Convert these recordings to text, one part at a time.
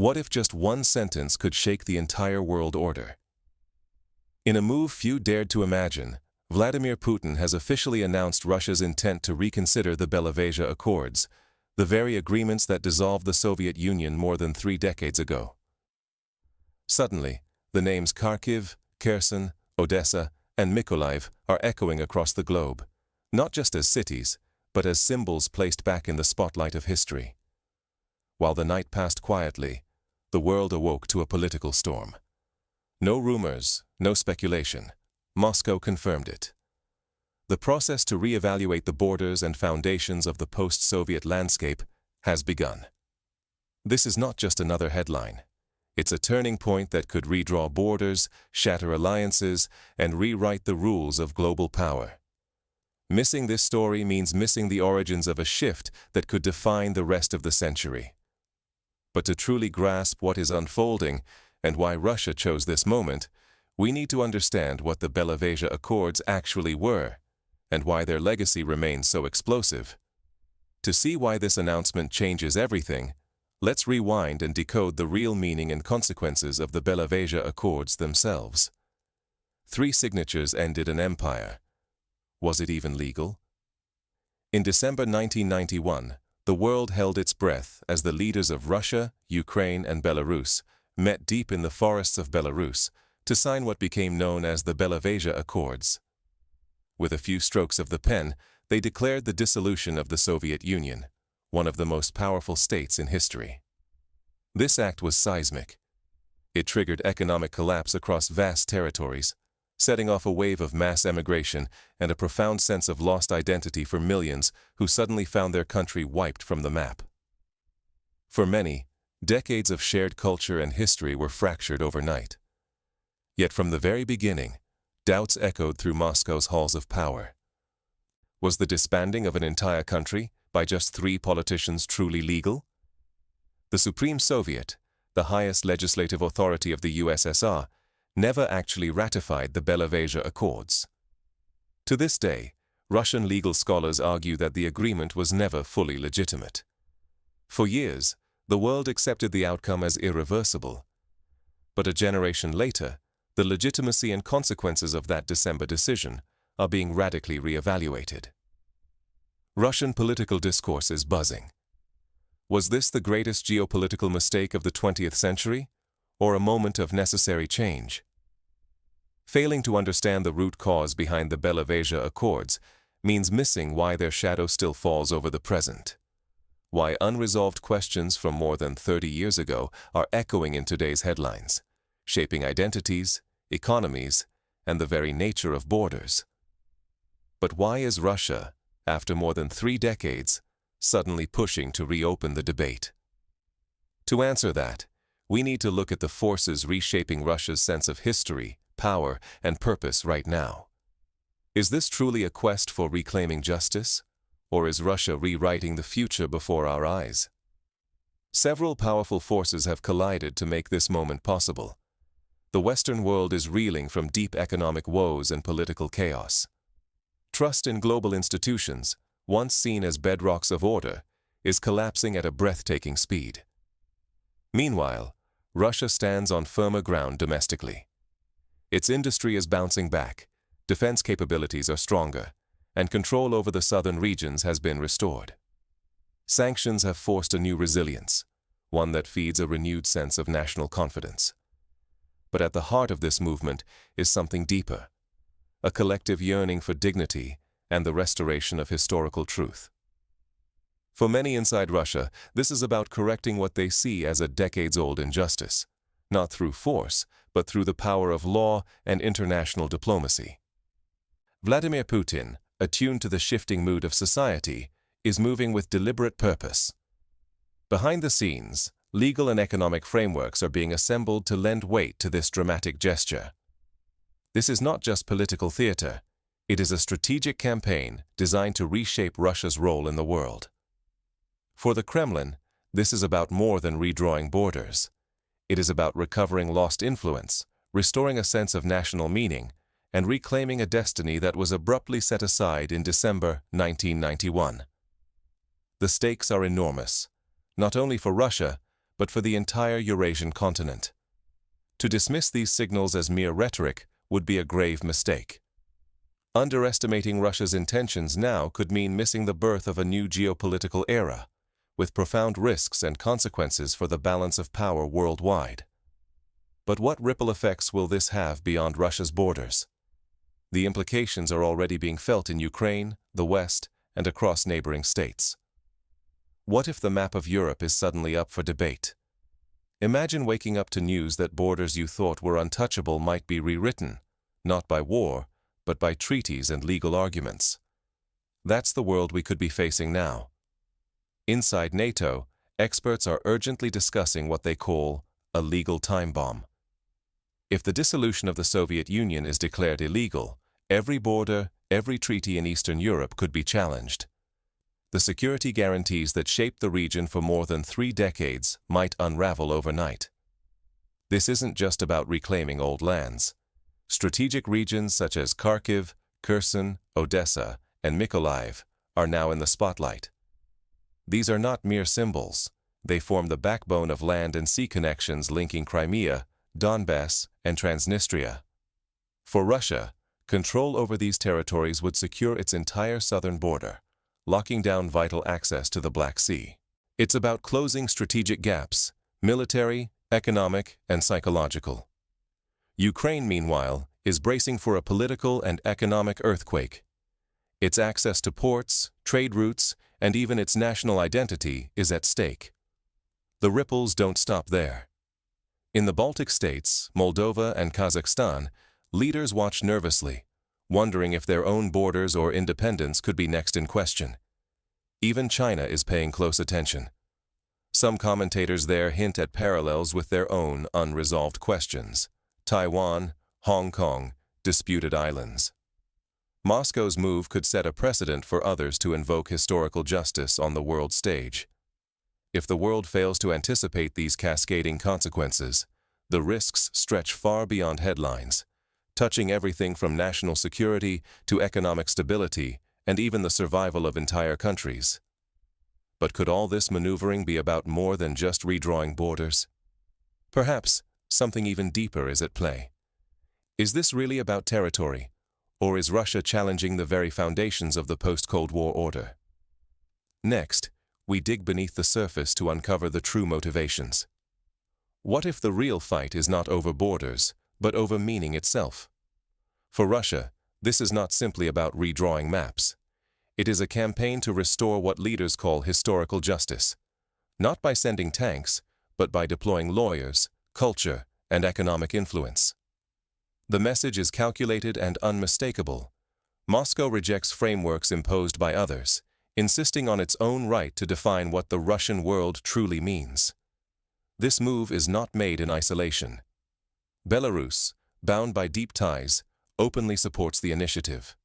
What if just one sentence could shake the entire world order? In a move few dared to imagine, Vladimir Putin has officially announced Russia's intent to reconsider the Belavezha Accords, the very agreements that dissolved the Soviet Union more than 3 decades ago. Suddenly, the names Kharkiv, Kherson, Odessa, and Mykolaiv are echoing across the globe, not just as cities, but as symbols placed back in the spotlight of history. While the night passed quietly, the world awoke to a political storm. No rumors, no speculation. Moscow confirmed it. The process to reevaluate the borders and foundations of the post-Soviet landscape has begun. This is not just another headline. It's a turning point that could redraw borders, shatter alliances, and rewrite the rules of global power. Missing this story means missing the origins of a shift that could define the rest of the century. But to truly grasp what is unfolding and why Russia chose this moment, we need to understand what the Belavezha Accords actually were and why their legacy remains so explosive. To see why this announcement changes everything, let's rewind and decode the real meaning and consequences of the Belavezha Accords themselves. 3 signatures ended an empire. Was it even legal? In December 1991, the world held its breath as the leaders of Russia, Ukraine, and Belarus met deep in the forests of Belarus to sign what became known as the Belavezha Accords. With a few strokes of the pen, they declared the dissolution of the Soviet Union, one of the most powerful states in history. This act was seismic. It triggered economic collapse across vast territories, setting off a wave of mass emigration and a profound sense of lost identity for millions who suddenly found their country wiped from the map. For many, decades of shared culture and history were fractured overnight. Yet from the very beginning, doubts echoed through Moscow's halls of power. Was the disbanding of an entire country by just 3 politicians truly legal? The Supreme Soviet, the highest legislative authority of the USSR, never actually ratified the Belavezha Accords. To this day, Russian legal scholars argue that the agreement was never fully legitimate. For years, the world accepted the outcome as irreversible. But a generation later, the legitimacy and consequences of that December decision are being radically re-evaluated. Russian political discourse is buzzing. Was this the greatest geopolitical mistake of the 20th century, or a moment of necessary change? Failing to understand the root cause behind the Belavezha Accords means missing why their shadow still falls over the present. Why unresolved questions from more than 30 years ago are echoing in today's headlines, shaping identities, economies, and the very nature of borders. But why is Russia, after more than 3 decades, suddenly pushing to reopen the debate? To answer that, we need to look at the forces reshaping Russia's sense of history, power, and purpose right now. Is this truly a quest for reclaiming justice, or is Russia rewriting the future before our eyes? Several powerful forces have collided to make this moment possible. The Western world is reeling from deep economic woes and political chaos. Trust in global institutions, once seen as bedrocks of order, is collapsing at a breathtaking speed. Meanwhile, Russia stands on firmer ground domestically. Its industry is bouncing back, defense capabilities are stronger, and control over the southern regions has been restored. Sanctions have forced a new resilience, one that feeds a renewed sense of national confidence. But at the heart of this movement is something deeper, a collective yearning for dignity and the restoration of historical truth. For many inside Russia, this is about correcting what they see as a decades-old injustice, not through force, but through the power of law and international diplomacy. Vladimir Putin, attuned to the shifting mood of society, is moving with deliberate purpose. Behind the scenes, legal and economic frameworks are being assembled to lend weight to this dramatic gesture. This is not just political theater, it is a strategic campaign designed to reshape Russia's role in the world. For the Kremlin, this is about more than redrawing borders. It is about recovering lost influence, restoring a sense of national meaning, and reclaiming a destiny that was abruptly set aside in December 1991. The stakes are enormous, not only for Russia, but for the entire Eurasian continent. To dismiss these signals as mere rhetoric would be a grave mistake. Underestimating Russia's intentions now could mean missing the birth of a new geopolitical era, with profound risks and consequences for the balance of power worldwide. But what ripple effects will this have beyond Russia's borders? The implications are already being felt in Ukraine, the West, and across neighboring states. What if the map of Europe is suddenly up for debate? Imagine waking up to news that borders you thought were untouchable might be rewritten, not by war, but by treaties and legal arguments. That's the world we could be facing now. Inside NATO, experts are urgently discussing what they call a legal time bomb. If the dissolution of the Soviet Union is declared illegal, every border, every treaty in Eastern Europe could be challenged. The security guarantees that shaped the region for more than 3 decades might unravel overnight. This isn't just about reclaiming old lands. Strategic regions such as Kharkiv, Kherson, Odessa, and Mykolaiv are now in the spotlight. These are not mere symbols. They form the backbone of land and sea connections linking Crimea, Donbass, and Transnistria. For Russia, control over these territories would secure its entire southern border, locking down vital access to the Black Sea. It's about closing strategic gaps, military, economic, and psychological. Ukraine, meanwhile, is bracing for a political and economic earthquake. Its access to ports, trade routes, and even its national identity is at stake. The ripples don't stop there. In the Baltic states, Moldova, and Kazakhstan, leaders watch nervously, wondering if their own borders or independence could be next in question. Even China is paying close attention. Some commentators there hint at parallels with their own unresolved questions: Taiwan, Hong Kong, disputed islands. Moscow's move could set a precedent for others to invoke historical justice on the world stage. If the world fails to anticipate these cascading consequences, the risks stretch far beyond headlines, touching everything from national security to economic stability and even the survival of entire countries. But could all this maneuvering be about more than just redrawing borders? Perhaps something even deeper is at play. Is this really about territory, or is Russia challenging the very foundations of the post-Cold War order? Next, we dig beneath the surface to uncover the true motivations. What if the real fight is not over borders, but over meaning itself? For Russia, this is not simply about redrawing maps. It is a campaign to restore what leaders call historical justice, not by sending tanks, but by deploying lawyers, culture, and economic influence. The message is calculated and unmistakable. Moscow rejects frameworks imposed by others, insisting on its own right to define what the Russian world truly means. This move is not made in isolation. Belarus, bound by deep ties, openly supports the initiative.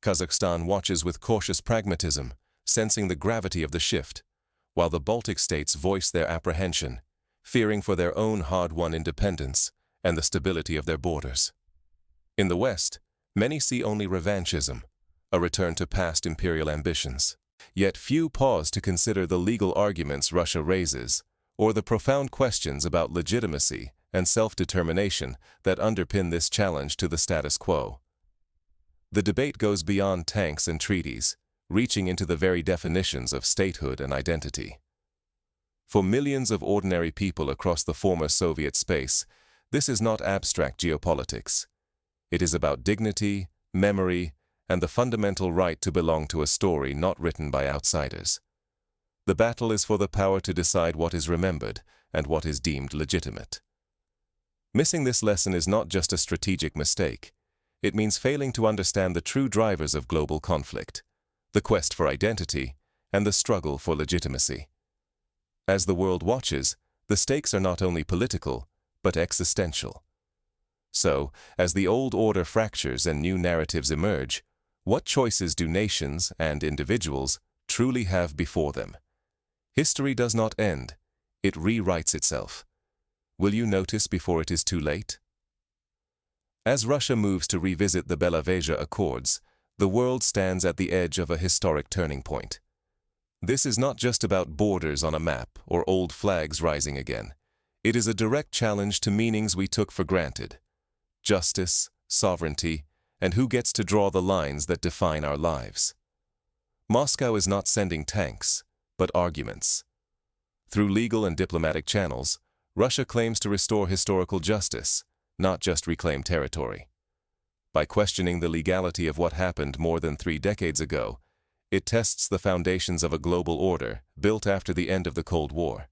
Kazakhstan watches with cautious pragmatism, sensing the gravity of the shift, while the Baltic states voice their apprehension, fearing for their own hard-won independence and the stability of their borders. In the West, many see only revanchism, a return to past imperial ambitions. Yet few pause to consider the legal arguments Russia raises, or the profound questions about legitimacy and self-determination that underpin this challenge to the status quo. The debate goes beyond tanks and treaties, reaching into the very definitions of statehood and identity. For millions of ordinary people across the former Soviet space, this is not abstract geopolitics. It is about dignity, memory, and the fundamental right to belong to a story not written by outsiders. The battle is for the power to decide what is remembered and what is deemed legitimate. Missing this lesson is not just a strategic mistake. It means failing to understand the true drivers of global conflict, the quest for identity, and the struggle for legitimacy. As the world watches, the stakes are not only political, but existential. So, as the old order fractures and new narratives emerge, what choices do nations and individuals truly have before them? History does not end. It rewrites itself. Will you notice before it is too late? As Russia moves to revisit the Belavezha Accords, the world stands at the edge of a historic turning point. This is not just about borders on a map or old flags rising again. It is a direct challenge to meanings we took for granted: justice, sovereignty, and who gets to draw the lines that define our lives. Moscow is not sending tanks, but arguments. Through legal and diplomatic channels, Russia claims to restore historical justice, not just reclaim territory. By questioning the legality of what happened more than 3 decades ago, it tests the foundations of a global order built after the end of the Cold War.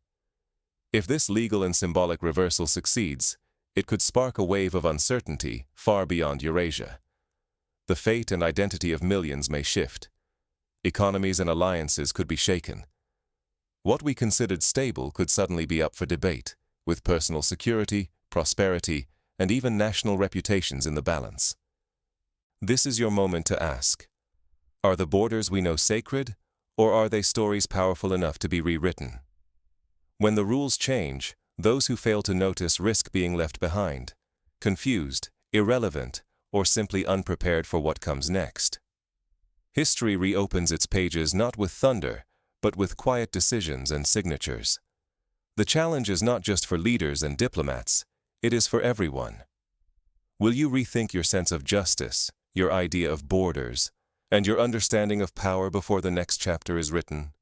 If this legal and symbolic reversal succeeds, it could spark a wave of uncertainty far beyond Eurasia. The fate and identity of millions may shift. Economies and alliances could be shaken. What we considered stable could suddenly be up for debate, with personal security, prosperity, and even national reputations in the balance. This is your moment to ask: are the borders we know sacred, or are they stories powerful enough to be rewritten? When the rules change, those who fail to notice risk being left behind, confused, irrelevant, or simply unprepared for what comes next. History reopens its pages not with thunder, but with quiet decisions and signatures. The challenge is not just for leaders and diplomats, it is for everyone. Will you rethink your sense of justice, your idea of borders, and your understanding of power before the next chapter is written?